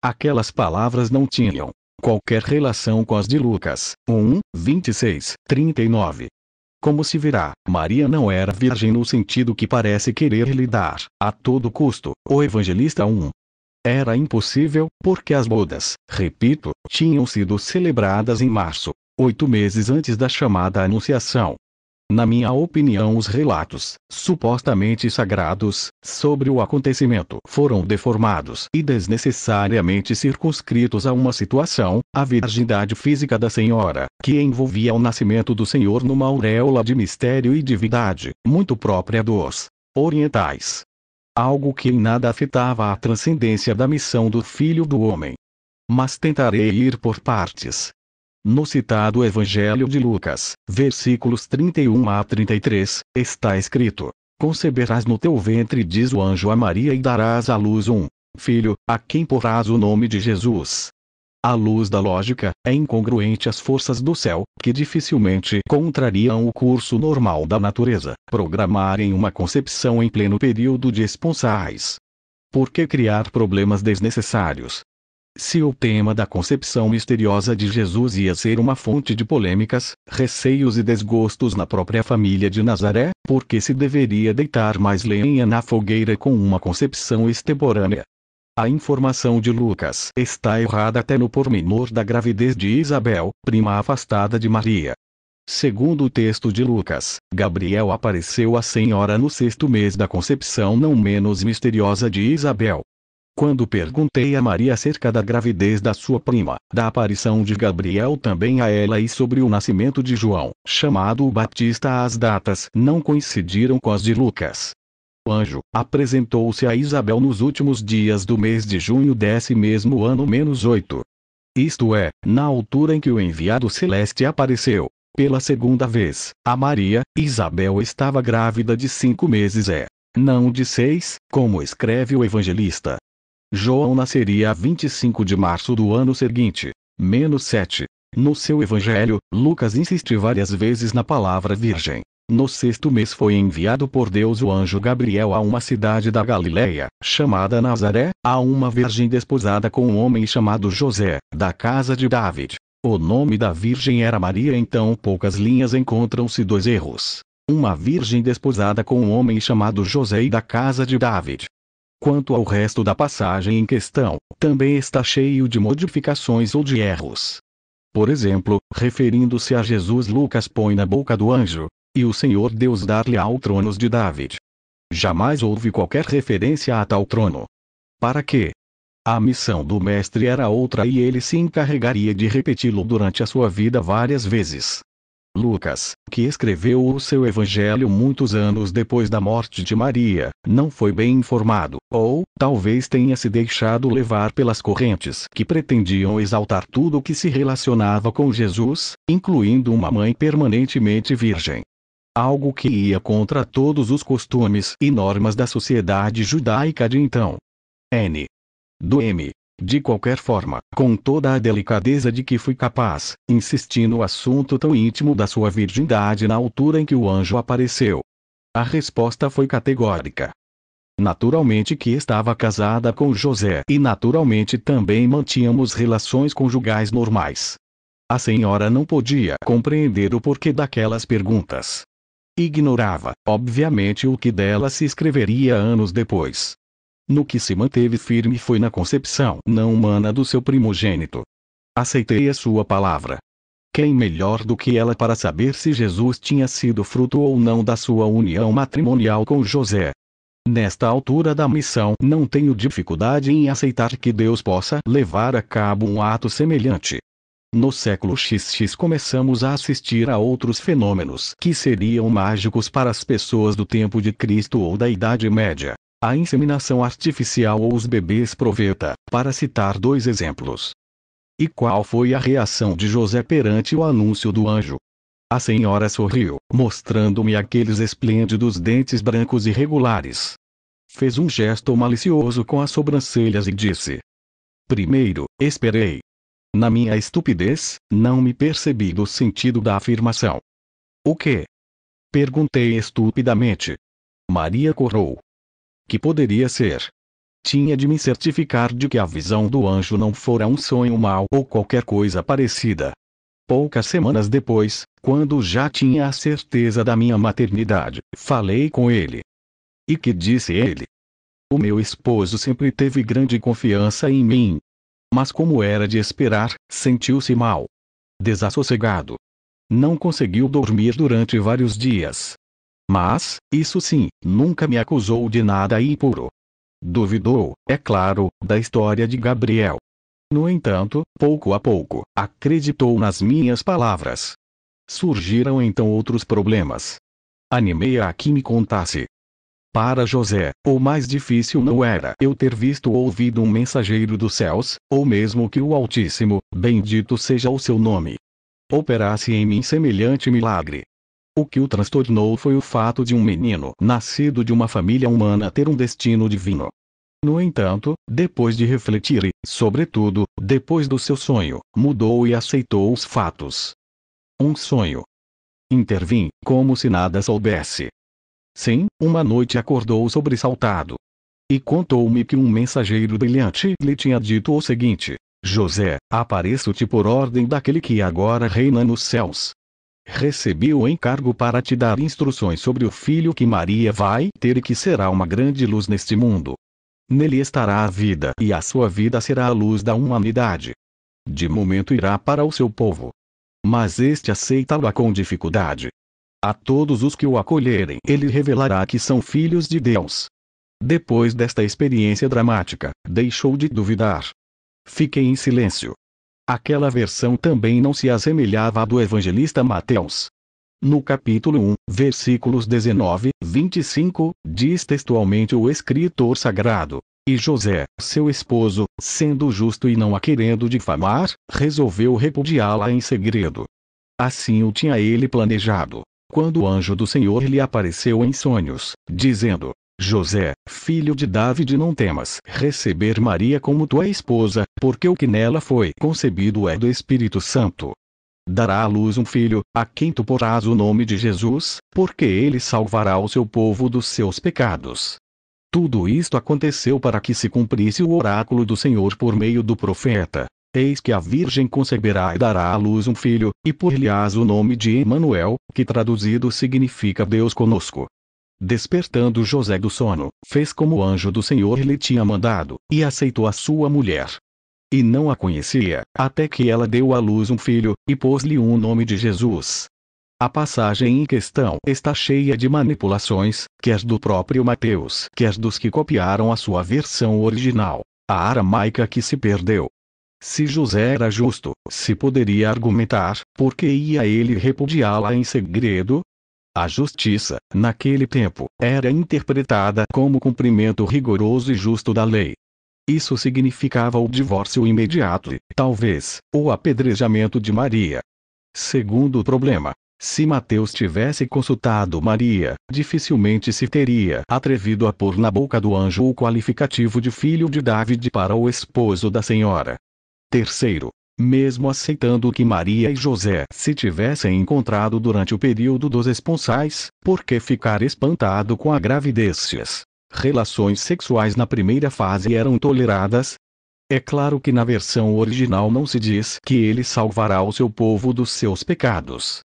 Aquelas palavras não tinham qualquer relação com as de Lucas 1, 26, 39. Como se verá, Maria não era virgem no sentido que parece querer lhe dar, a todo custo, o evangelista 1. Era impossível, porque as bodas, repito, tinham sido celebradas em março, 8 meses antes da chamada Anunciação. Na minha opinião, os relatos, supostamente sagrados, sobre o acontecimento foram deformados e desnecessariamente circunscritos a uma situação, a virgindade física da Senhora, que envolvia o nascimento do Senhor numa auréola de mistério e divindade, muito própria dos orientais. Algo que em nada afetava a transcendência da missão do Filho do Homem. Mas tentarei ir por partes. No citado Evangelho de Lucas, versículos 31 a 33, está escrito: Conceberás no teu ventre, diz o anjo a Maria, e darás à luz um filho, a quem porás o nome de Jesus. À luz da lógica, é incongruente às forças do céu, que dificilmente contrariam o curso normal da natureza, programarem uma concepção em pleno período de esponsais. Por que criar problemas desnecessários? Se o tema da concepção misteriosa de Jesus ia ser uma fonte de polêmicas, receios e desgostos na própria família de Nazaré, por que se deveria deitar mais lenha na fogueira com uma concepção extemporânea? A informação de Lucas está errada até no pormenor da gravidez de Isabel, prima afastada de Maria. Segundo o texto de Lucas, Gabriel apareceu à Senhora no 6º mês da concepção não menos misteriosa de Isabel. Quando perguntei a Maria acerca da gravidez da sua prima, da aparição de Gabriel também a ela e sobre o nascimento de João, chamado o Batista, as datas não coincidiram com as de Lucas. O anjo apresentou-se a Isabel nos últimos dias do mês de junho desse mesmo ano -8. Isto é, na altura em que o enviado celeste apareceu, pela segunda vez, a Maria. Isabel estava grávida de 5 meses não de 6, como escreve o evangelista. João nasceria a 25 de março do ano seguinte, -7. No seu evangelho, Lucas insiste várias vezes na palavra virgem. No 6º mês foi enviado por Deus o anjo Gabriel a uma cidade da Galiléia, chamada Nazaré, a uma virgem desposada com um homem chamado José, da casa de David. O nome da virgem era Maria. Então poucas linhas encontram-se 2 erros. Uma virgem desposada com um homem chamado José e da casa de David. Quanto ao resto da passagem em questão, também está cheio de modificações ou de erros. Por exemplo, referindo-se a Jesus, Lucas põe na boca do anjo: e o Senhor Deus dar-lhe ao trono de David. Jamais houve qualquer referência a tal trono. Para quê? A missão do mestre era outra e ele se encarregaria de repeti-lo durante a sua vida várias vezes. Lucas, que escreveu o seu evangelho muitos anos depois da morte de Maria, não foi bem informado, ou talvez tenha se deixado levar pelas correntes que pretendiam exaltar tudo o que se relacionava com Jesus, incluindo uma mãe permanentemente virgem. Algo que ia contra todos os costumes e normas da sociedade judaica de então. De qualquer forma, com toda a delicadeza de que fui capaz, insisti no assunto tão íntimo da sua virgindade na altura em que o anjo apareceu. A resposta foi categórica. Naturalmente que estava casada com José e naturalmente também mantínhamos relações conjugais normais. A senhora não podia compreender o porquê daquelas perguntas. Ignorava, obviamente, o que dela se escreveria anos depois. No que se manteve firme foi na concepção não humana do seu primogênito. Aceitei a sua palavra. Quem melhor do que ela para saber se Jesus tinha sido fruto ou não da sua união matrimonial com José? Nesta altura da missão, não tenho dificuldade em aceitar que Deus possa levar a cabo um ato semelhante. No século XX começamos a assistir a outros fenômenos que seriam mágicos para as pessoas do tempo de Cristo ou da Idade Média. A inseminação artificial ou os bebês proveta, para citar 2 exemplos. E qual foi a reação de José perante o anúncio do anjo? A senhora sorriu, mostrando-me aqueles esplêndidos dentes brancos e regulares. Fez um gesto malicioso com as sobrancelhas e disse: primeiro, esperei. Na minha estupidez, não me percebi do sentido da afirmação. O quê? Perguntei estupidamente. Maria corrou. Que poderia ser? Tinha de me certificar de que a visão do anjo não fora um sonho mau ou qualquer coisa parecida. Poucas semanas depois, quando já tinha a certeza da minha maternidade, falei com ele. E que disse ele? O meu esposo sempre teve grande confiança em mim. Mas como era de esperar, sentiu-se mal. Desassossegado. Não conseguiu dormir durante vários dias. Mas, isso sim, nunca me acusou de nada impuro. Duvidou, é claro, da história de Gabriel. No entanto, pouco a pouco, acreditou nas minhas palavras. Surgiram então outros problemas. Animei-a a que me contasse. Para José, o mais difícil não era eu ter visto ou ouvido um mensageiro dos céus, ou mesmo que o Altíssimo, bendito seja o seu nome, operasse em mim semelhante milagre. O que o transtornou foi o fato de um menino nascido de uma família humana ter um destino divino. No entanto, depois de refletir e, sobretudo, depois do seu sonho, mudou e aceitou os fatos. Um sonho. Intervim, como se nada soubesse. Sim, uma noite acordou sobressaltado. E contou-me que um mensageiro brilhante lhe tinha dito o seguinte: José, apareço-te por ordem daquele que agora reina nos céus. Recebi o encargo para te dar instruções sobre o filho que Maria vai ter e que será uma grande luz neste mundo. Nele estará a vida e a sua vida será a luz da humanidade. De momento irá para o seu povo. Mas este aceita-lo com dificuldade. A todos os que o acolherem ele revelará que são filhos de Deus. Depois desta experiência dramática, deixou de duvidar. Fiquei em silêncio. Aquela versão também não se assemelhava à do evangelista Mateus. No capítulo 1, versículos 19, 25, diz textualmente o escritor sagrado: E José, seu esposo, sendo justo e não a querendo difamar, resolveu repudiá-la em segredo. Assim o tinha ele planejado, quando o anjo do Senhor lhe apareceu em sonhos, dizendo: José, filho de David, não temas receber Maria como tua esposa, porque o que nela foi concebido é do Espírito Santo. Dará à luz um filho, a quem tu porás o nome de Jesus, porque ele salvará o seu povo dos seus pecados. Tudo isto aconteceu para que se cumprisse o oráculo do Senhor por meio do profeta: Eis que a Virgem conceberá e dará à luz um filho, e por-lhe-ás o nome de Emanuel, que traduzido significa Deus conosco. Despertando José do sono, fez como o anjo do Senhor lhe tinha mandado, e aceitou a sua mulher. E não a conhecia, até que ela deu à luz um filho, e pôs-lhe o nome de Jesus. A passagem em questão está cheia de manipulações, quer do próprio Mateus, quer dos que copiaram a sua versão original, a aramaica, que se perdeu. Se José era justo, se poderia argumentar, por que ia ele repudiá-la em segredo? A justiça, naquele tempo, era interpretada como cumprimento rigoroso e justo da lei. Isso significava o divórcio imediato e, talvez, o apedrejamento de Maria. Segundo problema: se Mateus tivesse consultado Maria, dificilmente se teria atrevido a pôr na boca do anjo o qualificativo de filho de David para o esposo da senhora. Terceiro: mesmo aceitando que Maria e José se tivessem encontrado durante o período dos esponsais, por que ficar espantado com a gravidez? Relações sexuais na primeira fase eram toleradas? É claro que na versão original não se diz que ele salvará o seu povo dos seus pecados.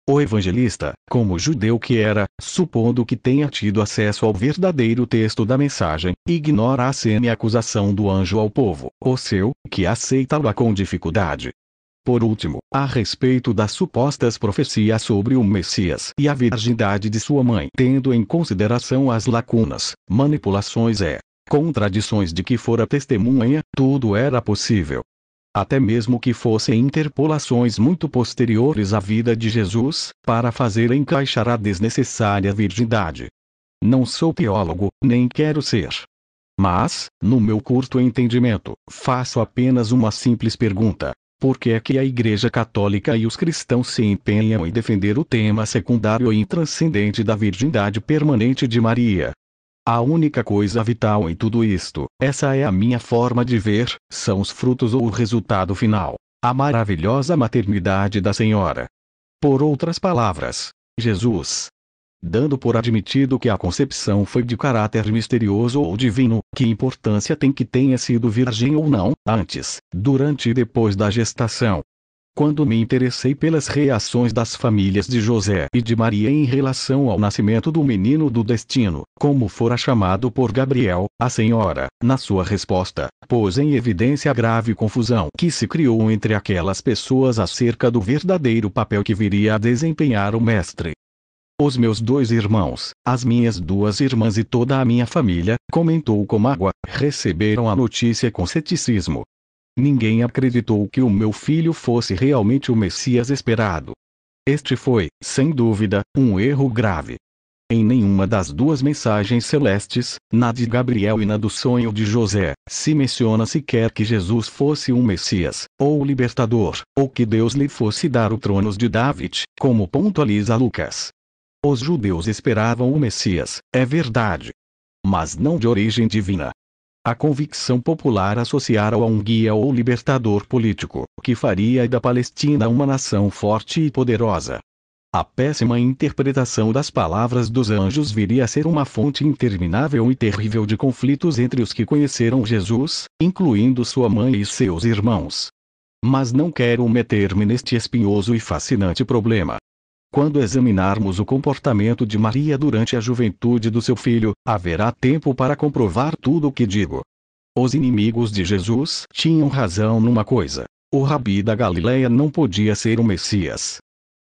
O evangelista, como judeu que era, supondo que tenha tido acesso ao verdadeiro texto da mensagem, ignora a semi-acusação do anjo ao povo, o seu, que aceita-la com dificuldade. Por último, a respeito das supostas profecias sobre o Messias e a virgindade de sua mãe, tendo em consideração as lacunas, manipulações e contradições de que fora testemunha, tudo era possível. Até mesmo que fossem interpolações muito posteriores à vida de Jesus, para fazer encaixar a desnecessária virgindade. Não sou teólogo, nem quero ser. Mas, no meu curto entendimento, faço apenas uma simples pergunta: por que é que a Igreja Católica e os cristãos se empenham em defender o tema secundário e intranscendente da virgindade permanente de Maria? A única coisa vital em tudo isto, essa é a minha forma de ver, são os frutos ou o resultado final, a maravilhosa maternidade da Senhora. Por outras palavras, Jesus. dando por admitido que a concepção foi de caráter misterioso ou divino, que importância tem que tenha sido virgem ou não, antes, durante e depois da gestação. Quando me interessei pelas reações das famílias de José e de Maria em relação ao nascimento do menino do destino, como fora chamado por Gabriel, a senhora, na sua resposta, pôs em evidência a grave confusão que se criou entre aquelas pessoas acerca do verdadeiro papel que viria a desempenhar o mestre. Os meus 2 irmãos, as minhas 2 irmãs e toda a minha família, comentou com mágoa, receberam a notícia com ceticismo. Ninguém acreditou que o meu filho fosse realmente o Messias esperado. Este foi, sem dúvida, um erro grave. Em nenhuma das 2 mensagens celestes, na de Gabriel e na do sonho de José, se menciona sequer que Jesus fosse um Messias, ou libertador, ou que Deus lhe fosse dar o trono de David, como pontualiza Lucas. Os judeus esperavam o Messias, é verdade. Mas não de origem divina. A convicção popular associara-o a um guia ou libertador político, que faria da Palestina uma nação forte e poderosa. A péssima interpretação das palavras dos anjos viria a ser uma fonte interminável e terrível de conflitos entre os que conheceram Jesus, incluindo sua mãe e seus irmãos. Mas não quero meter-me neste espinhoso e fascinante problema. Quando examinarmos o comportamento de Maria durante a juventude do seu filho, haverá tempo para comprovar tudo o que digo. Os inimigos de Jesus tinham razão numa coisa: o rabi da Galileia não podia ser o Messias.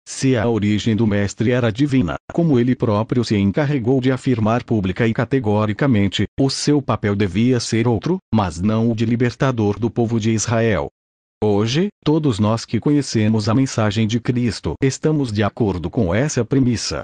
Se a origem do mestre era divina, como ele próprio se encarregou de afirmar pública e categoricamente, o seu papel devia ser outro, mas não o de libertador do povo de Israel. Hoje, todos nós que conhecemos a mensagem de Cristo estamos de acordo com essa premissa.